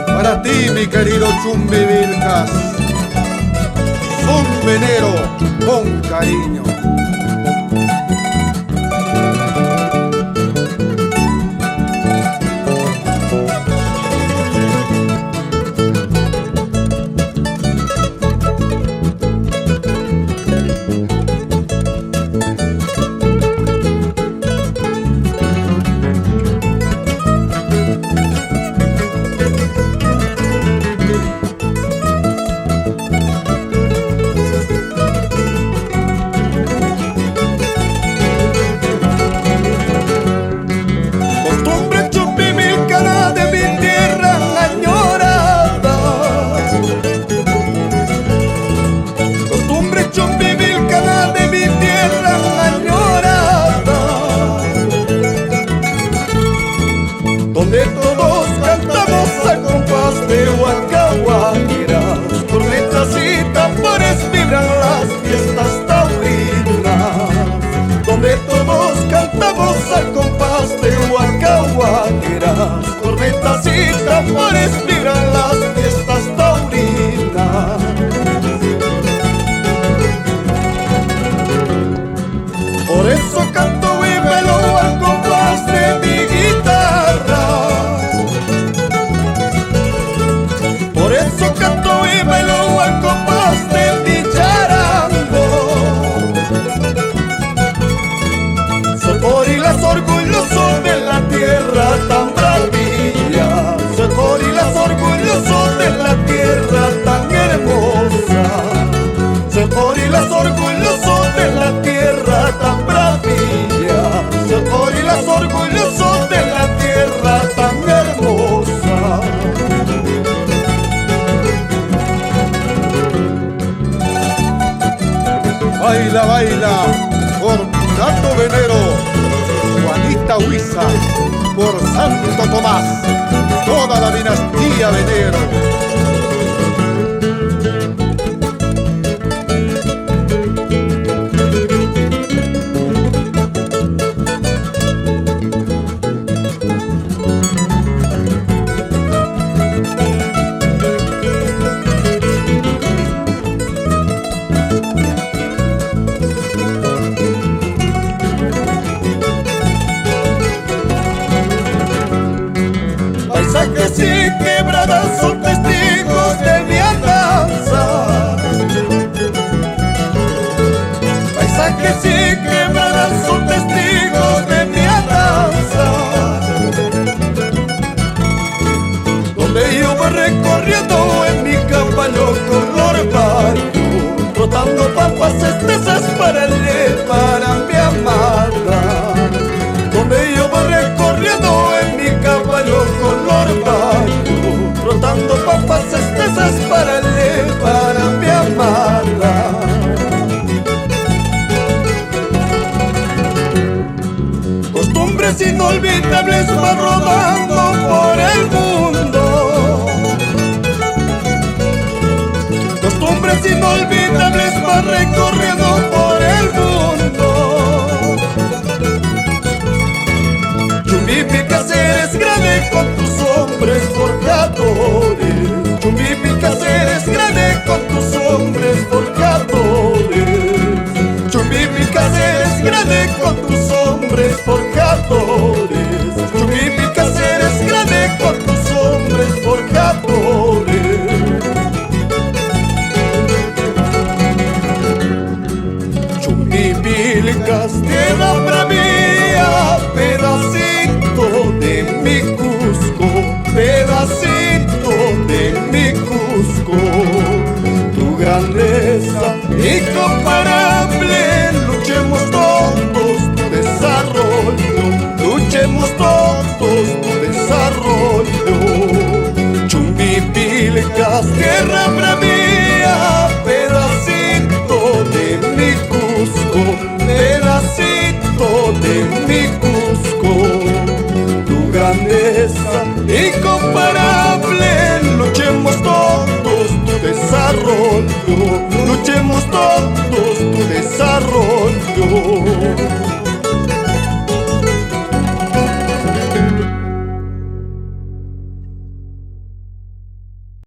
Para ti, mi querido Chumbivilcas, un venero con cariño. Donde todos cantamos a compás de huancahuaneras, cornetas y tambores vibran las fiestas taurinas. Donde todos cantamos a compás de huancahuaneras, cornetas y tambores vibran las fiestas taurinas. Por eso canto y velo al compás de mi guitarra. Por eso canto y bailo al compás de mi charango. Soy Gorilas orgulloso de la tierra tan bravía. Soy Gorilas orgulloso de la tierra tan hermosa. Soy Gorilas orgulloso de la tierra tan bravía. Soy Gorilas orgulloso de la tierra tan hermosa. Baila, baila, por Tato Venero, Juanita Huiza, por Santo Tomás, toda la dinastía Venero. Paisajes y quebradas son testigos de mi andanza. Paisajes y quebradas son testigos de mi andanza. Donde yo voy recorriendo en mi caballo color barco, trotando papas estesas para llevar a mi amada. Donde yo voy recorriendo en mi caballo color barco, trotando papas estesas para llevar a mi amada. Costumbres inolvidables van rodando por el mundo. Costumbres inolvidables van recorriendo por el mundo. Chumbipilcas eres grande con tus hombres forjadores. Chumbipilcas eres grande con tus hombres forjadores. Chumbipilcas eres grande con tus hombres forjadores. Chumbipilcas eres grande con tus hombres forjadores. Chumbipilcas, tierra bravía, pedacito de mi Cusco, pedacito de mi Cusco. Tu grandeza incomparable, luchemos todos tu desarrollo, luchemos todos tu desarrollo. Chumbipilcas, tierra bravía, pedacito de mi Cusco, pedacito de mi Cusco. Tu grandeza incomparable, luchemos todos tu desarrollo, luchemos todos tu desarrollo.